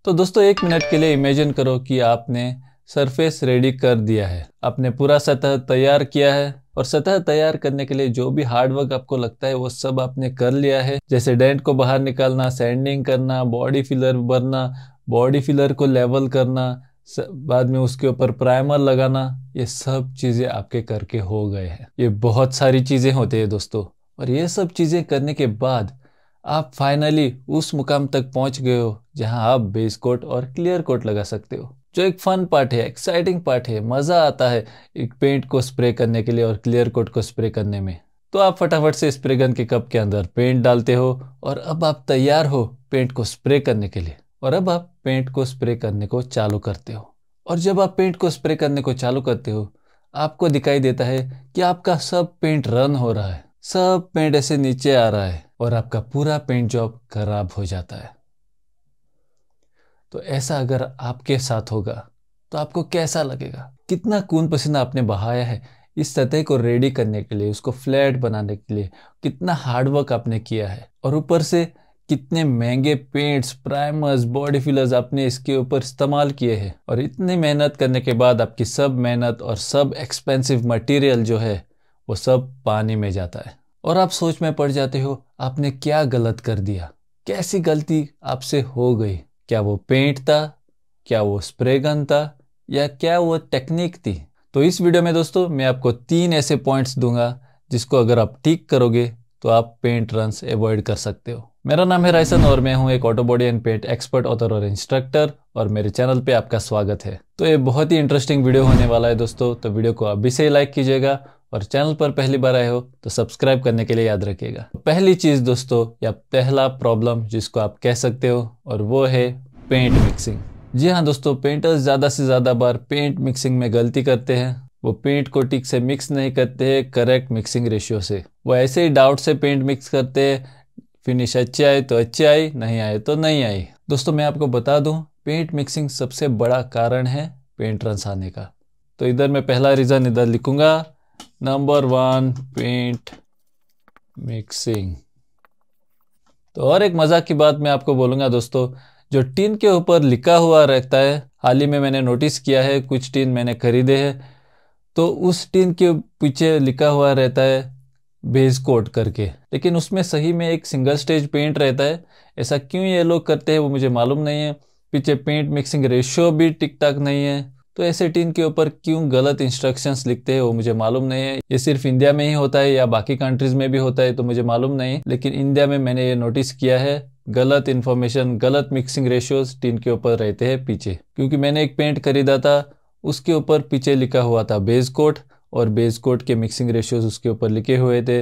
तो दोस्तों 1 मिनट के लिए इमेजिन करो कि आपने सरफेस रेडी कर दिया है, आपने पूरा सतह तैयार किया है और सतह तैयार करने के लिए जो भी हार्डवर्क आपको लगता है वो सब आपने कर लिया है। जैसे डेंट को बाहर निकालना, सैंडिंग करना, बॉडी फिलर भरना, बॉडी फिलर को लेवल करना, बाद में उसके ऊपर प्राइमर लगाना, ये सब चीज़ें आपके करके हो गए हैं। ये बहुत सारी चीज़ें होती है दोस्तों, और ये सब चीज़ें करने के बाद आप फाइनली उस मुकाम तक पहुंच गए हो जहां आप बेस कोट और क्लियर कोट लगा सकते हो, जो एक फन पार्ट है, एक्साइटिंग पार्ट है। मज़ा आता है एक पेंट को स्प्रे करने के लिए और क्लियर कोट को स्प्रे करने में। तो आप फटाफट से स्प्रे गन के कप के अंदर पेंट डालते हो और अब आप तैयार हो पेंट को स्प्रे करने के लिए। और अब आप पेंट को स्प्रे करने को चालू करते हो, और जब आप पेंट को स्प्रे करने को चालू करते हो आपको दिखाई देता है कि आपका सब पेंट रन हो रहा है, सब पेंट ऐसे नीचे आ रहा है और आपका पूरा पेंट जॉब खराब हो जाता है। तो ऐसा अगर आपके साथ होगा तो आपको कैसा लगेगा? कितना खून पसीना आपने बहाया है इस सतह को रेडी करने के लिए, उसको फ्लैट बनाने के लिए, कितना हार्डवर्क आपने किया है, और ऊपर से कितने महंगे पेंट्स, प्राइमर्स, बॉडी फिलर्स आपने इसके ऊपर इस्तेमाल किए हैं। और इतनी मेहनत करने के बाद आपकी सब मेहनत और सब एक्सपेंसिव मटेरियल जो है वो सब पानी में जाता है और आप सोच में पड़ जाते हो आपने क्या गलत कर दिया, कैसी गलती आपसे हो गई। क्या वो पेंट था, क्या वो स्प्रे गन था, या क्या वो टेक्निक थी? तो इस वीडियो में दोस्तों मैं आपको 3 ऐसे पॉइंट्स दूंगा जिसको अगर आप ठीक करोगे तो आप पेंट रन्स अवॉइड कर सकते हो। मेरा नाम है रायसन और मैं हूं एक auto body and paint expert, author और इंस्ट्रक्टर, और मेरे चैनल पे आपका स्वागत है। तो ये बहुत ही इंटरेस्टिंग वीडियो होने वाला है दोस्तों, तो वीडियो को अभी से ही लाइक कीजिएगा और चैनल पर पहली बार आए हो तो सब्सक्राइब करने के लिए याद रखिएगा। पहली चीज़ दोस्तों, या पहला प्रॉब्लम जिसको आप कह सकते हो, और वो है पेंट मिक्सिंग। जी हाँ दोस्तों, पेंटर्स ज़्यादा से ज़्यादा बार पेंट मिक्सिंग में गलती करते हैं। वो पेंट को ठीक से मिक्स नहीं करते हैं करेक्ट मिक्सिंग रेशियो से। वो ऐसे ही डाउट से पेंट मिक्स करते हैं, फिनिश अच्छी आई तो अच्छी आई, नहीं आए तो नहीं आई। दोस्तों मैं आपको बता दूं, पेंट मिक्सिंग सबसे बड़ा कारण है पेंट रन्स आने का। तो इधर मैं पहला रीज़न इधर लिखूंगा, नंबर 1 पेंट मिक्सिंग। तो और एक मजाक की बात मैं आपको बोलूंगा दोस्तों, जो टीन के ऊपर लिखा हुआ रहता है, हाल ही में मैंने नोटिस किया है, कुछ टीन मैंने खरीदे हैं तो उस टीन के पीछे लिखा हुआ रहता है बेस कोट करके, लेकिन उसमें सही में एक सिंगल स्टेज पेंट रहता है। ऐसा क्यों ये लोग करते हैं वो मुझे मालूम नहीं है। पीछे पेंट मिक्सिंग रेशियो भी ठीक ठाक नहीं है, तो ऐसे टीन के ऊपर क्यों गलत इंस्ट्रक्शंस लिखते हैं वो मुझे मालूम नहीं है। ये सिर्फ इंडिया में ही होता है या बाकी कंट्रीज में भी होता है तो मुझे मालूम नहीं, लेकिन इंडिया में मैंने ये नोटिस किया है, गलत इन्फॉर्मेशन, गलत मिक्सिंग रेशियोज टीन के ऊपर रहते हैं पीछे। क्योंकि मैंने एक पेंट खरीदा था, उसके ऊपर पीछे लिखा हुआ था बेस कोट और बेस कोट के मिक्सिंग रेशियोज उसके ऊपर लिखे हुए थे,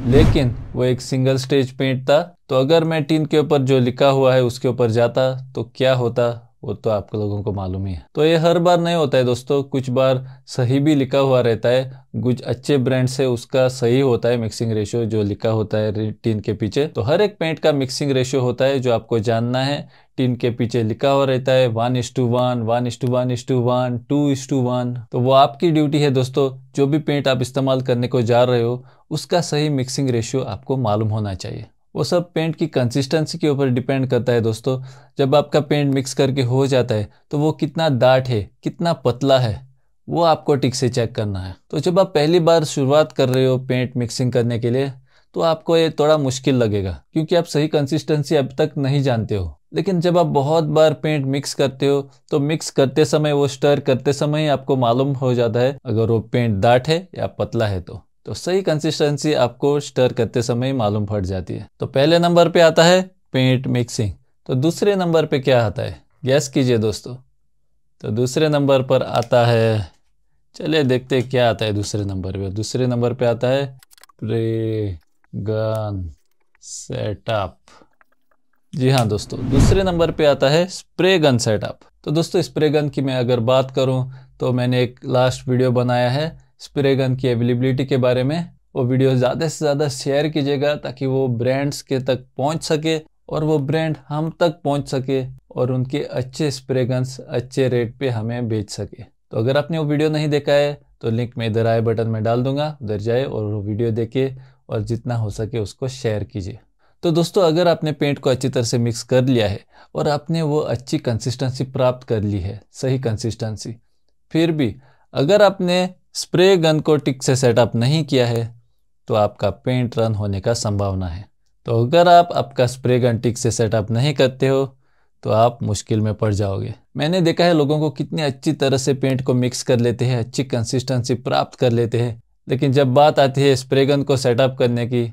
लेकिन वो एक सिंगल स्टेज पेंट था। तो अगर मैं टीन के ऊपर जो लिखा हुआ है उसके ऊपर जाता तो क्या होता वो तो आप लोगों को मालूम ही है। तो ये हर बार नहीं होता है दोस्तों, कुछ बार सही भी लिखा हुआ रहता है। कुछ अच्छे ब्रांड से उसका सही होता है मिक्सिंग रेशियो जो लिखा होता है टीन के पीछे। तो हर एक पेंट का मिक्सिंग रेशियो होता है जो आपको जानना है। टीन के पीछे लिखा हुआ रहता है 1:1, 1:1:1, 2:1। तो वो आपकी ड्यूटी है दोस्तों, जो भी पेंट आप इस्तेमाल करने को जा रहे हो उसका सही मिक्सिंग रेशियो आपको मालूम होना चाहिए। वो सब पेंट की कंसिस्टेंसी के ऊपर डिपेंड करता है दोस्तों। जब आपका पेंट मिक्स करके हो जाता है तो वो कितना गाढ़ा है, कितना पतला है, वो आपको ठीक से चेक करना है। तो जब आप पहली बार शुरुआत कर रहे हो पेंट मिक्सिंग करने के लिए तो आपको ये थोड़ा मुश्किल लगेगा, क्योंकि आप सही कंसिस्टेंसी अब तक नहीं जानते हो। लेकिन जब आप बहुत बार पेंट मिक्स करते हो तो मिक्स करते समय, वो स्टर करते समय ही आपको मालूम हो जाता है अगर वो पेंट गाढ़ा है या पतला है। तो सही कंसिस्टेंसी आपको स्टर करते समय मालूम पड़ जाती है। तो पहले नंबर पे आता है पेंट मिक्सिंग। तो दूसरे नंबर पे क्या आता है, गैस कीजिए दोस्तों। तो दूसरे नंबर पर आता है, चलिए देखते हैं क्या आता है दूसरे नंबर पे। दूसरे नंबर पे आता है स्प्रे गन सेटअप। जी हाँ दोस्तों, दूसरे नंबर पे आता है स्प्रे गन सेटअप। तो दोस्तों स्प्रे गन की मैं अगर बात करूं तो मैंने एक लास्ट वीडियो बनाया है स्प्रे गन की अवेलेबिलिटी के बारे में। वो वीडियो ज़्यादा से ज़्यादा शेयर कीजिएगा ताकि वो ब्रांड्स के तक पहुंच सके और वो ब्रांड हम तक पहुंच सके और उनके अच्छे स्प्रे गन्स अच्छे रेट पे हमें बेच सके। तो अगर आपने वो वीडियो नहीं देखा है तो लिंक मैं इधर आई बटन में डाल दूंगा, उधर जाए और वो वीडियो देखिए और जितना हो सके उसको शेयर कीजिए। तो दोस्तों अगर आपने पेंट को अच्छी तरह से मिक्स कर लिया है और आपने वो अच्छी कंसिस्टेंसी प्राप्त कर ली है, सही कंसिस्टेंसी, फिर भी अगर आपने स्प्रे गन को ठीक से सेटअप नहीं किया है तो आपका पेंट रन होने का संभावना है। तो अगर आप आपका स्प्रे गन ठीक से सेटअप नहीं करते हो तो आप मुश्किल में पड़ जाओगे। मैंने देखा है लोगों को कितनी अच्छी तरह से पेंट को मिक्स कर लेते हैं, अच्छी कंसिस्टेंसी प्राप्त कर लेते हैं, लेकिन जब बात आती है स्प्रे गन को सेटअप करने की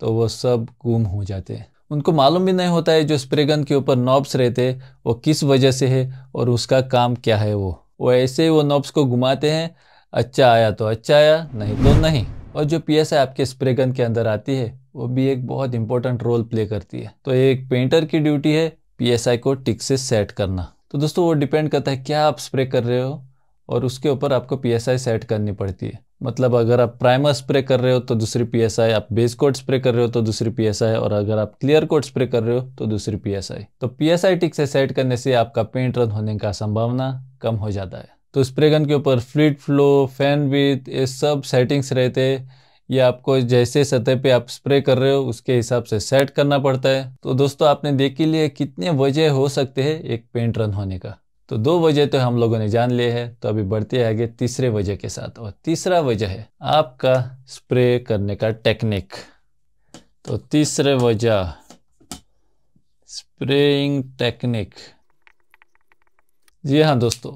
तो वो सब गुम हो जाते हैं। उनको मालूम भी नहीं होता है जो स्प्रे गन के ऊपर नॉब्स रहते हैं वो किस वजह से है और उसका काम क्या है। वो ऐसे ही वो नॉब्स को घुमाते हैं, अच्छा आया तो अच्छा आया, नहीं तो नहीं। और जो PSI आपके स्प्रे गन के अंदर आती है वो भी एक बहुत इंपॉर्टेंट रोल प्ले करती है। तो एक पेंटर की ड्यूटी है PSI को ठीक से सेट करना। तो दोस्तों वो डिपेंड करता है क्या आप स्प्रे कर रहे हो और उसके ऊपर आपको PSI सेट करनी पड़ती है। मतलब अगर आप प्राइमर स्प्रे कर रहे हो तो दूसरी PSI, आप बेस कोट स्प्रे कर रहे हो तो दूसरी PSI, और अगर आप क्लियर कोट स्प्रे कर रहे हो तो दूसरी PSI। तो PSI ठीक से सेट करने से आपका पेंट रन होने का संभावना कम हो जाता है। तो स्प्रे गन के ऊपर फ्लूइड फ्लो, फैन विड्थ, ये सब सेटिंग्स रहते हैं। ये आपको जैसे सतह पे आप स्प्रे कर रहे हो उसके हिसाब से सेट करना पड़ता है। तो दोस्तों आपने देख ही लिया कितने वजह हो सकते हैं एक पेंट रन होने का। तो 2 वजह तो हम लोगों ने जान लिए हैं। तो अभी बढ़ते हैं आगे तीसरे वजह के साथ, और तीसरा वजह है आपका स्प्रे करने का टेक्निक। तो तीसरे वजह स्प्रेइंग टेक्निक। जी हाँ दोस्तों,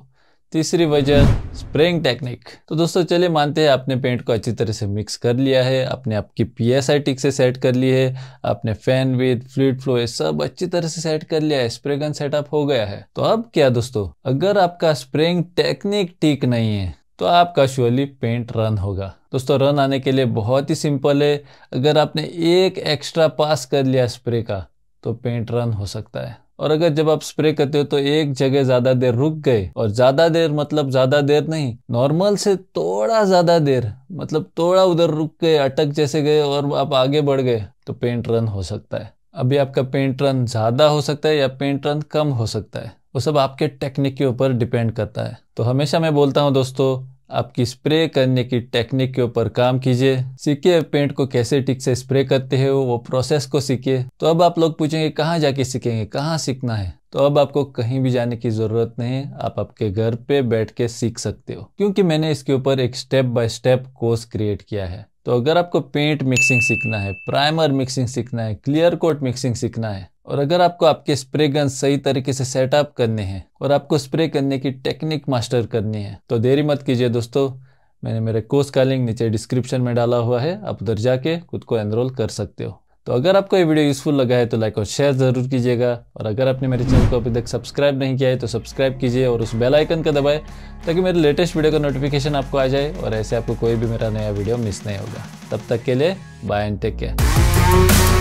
तीसरी वजह स्प्रेइंग टेक्निक। तो दोस्तों चलिए मानते हैं आपने पेंट को अच्छी तरह से मिक्स कर लिया है, आपने आपकी PSI ठीक से सेट कर ली है, आपने फैन विड्थ, फ्लूइड फ्लो ये सब अच्छी तरह से सेट कर लिया है, स्प्रे गन सेटअप हो गया है। तो अब क्या दोस्तों, अगर आपका स्प्रेइंग टेक्निक ठीक नहीं है तो आपका श्योरली पेंट रन होगा। दोस्तों रन आने के लिए बहुत ही सिंपल है। अगर आपने एक एक्स्ट्रा पास कर लिया स्प्रे का तो पेंट रन हो सकता है। और अगर जब आप स्प्रे करते हो तो एक जगह ज्यादा देर रुक गए, और ज्यादा देर मतलब ज्यादा देर नहीं, नॉर्मल से थोड़ा ज्यादा देर, मतलब थोड़ा उधर रुक गए, अटक जैसे गए और आप आगे बढ़ गए, तो पेंट रन हो सकता है। अभी आपका पेंट रन ज्यादा हो सकता है या पेंट रन कम हो सकता है, वो सब आपके टेक्निक के ऊपर डिपेंड करता है। तो हमेशा मैं बोलता हूँ दोस्तों, आपकी स्प्रे करने की टेक्निक के ऊपर काम कीजिए, सीखिए पेंट को कैसे ठीक से स्प्रे करते हो, वो प्रोसेस को सीखिए। तो अब आप लोग पूछेंगे कहाँ जाके सीखेंगे, कहाँ सीखना है? तो अब आपको कहीं भी जाने की जरूरत नहीं है, आप आपके घर पे बैठ के सीख सकते हो, क्योंकि मैंने इसके ऊपर एक step by step course create किया है। तो अगर आपको पेंट मिक्सिंग सीखना है, प्राइमर मिक्सिंग सीखना है, क्लियर कोट मिक्सिंग सीखना है, और अगर आपको आपके स्प्रे गन सही तरीके से सेटअप करने हैं और आपको स्प्रे करने की टेक्निक मास्टर करनी है, तो देरी मत कीजिए दोस्तों। मैंने मेरे कोर्स का लिंक नीचे डिस्क्रिप्शन में डाला हुआ है, आप उधर जाके खुद को एनरोल कर सकते हो। तो अगर आपको ये वीडियो यूजफुल लगा है तो लाइक और शेयर जरूर कीजिएगा, और अगर आपने मेरे चैनल को अभी तक सब्सक्राइब नहीं किया है तो सब्सक्राइब कीजिए और उस बेल आइकन का दबाएं ताकि मेरे लेटेस्ट वीडियो का नोटिफिकेशन आपको आ जाए और ऐसे आपको कोई भी मेरा नया वीडियो मिस नहीं होगा। तब तक के लिए बाय एंड टेक केयर।